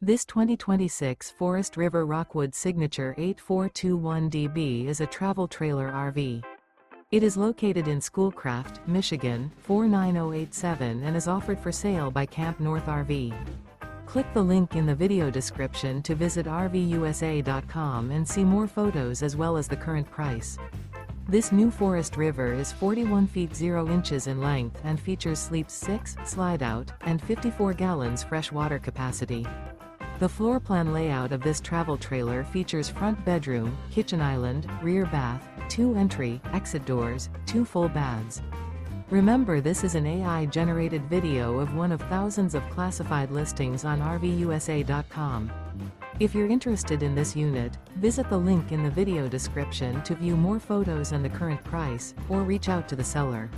This 2026 Forest River Rockwood Signature 8421DB is a travel trailer RV. It is located in Schoolcraft, Michigan, 49087 and is offered for sale by CampNorth RV. Click the link in the video description to visit RVUSA.com and see more photos as well as the current price. This new Forest River is 41 feet 0 inches in length and features sleeps 6, Slideout, and 54 gallons fresh water capacity. The floor plan layout of this travel trailer features front bedroom, kitchen island, rear bath, 2 entry, exit doors, 2 full baths. Remember, this is an AI-generated video of one of thousands of classified listings on RVUSA.com. If you're interested in this unit, visit the link in the video description to view more photos and the current price, or reach out to the seller.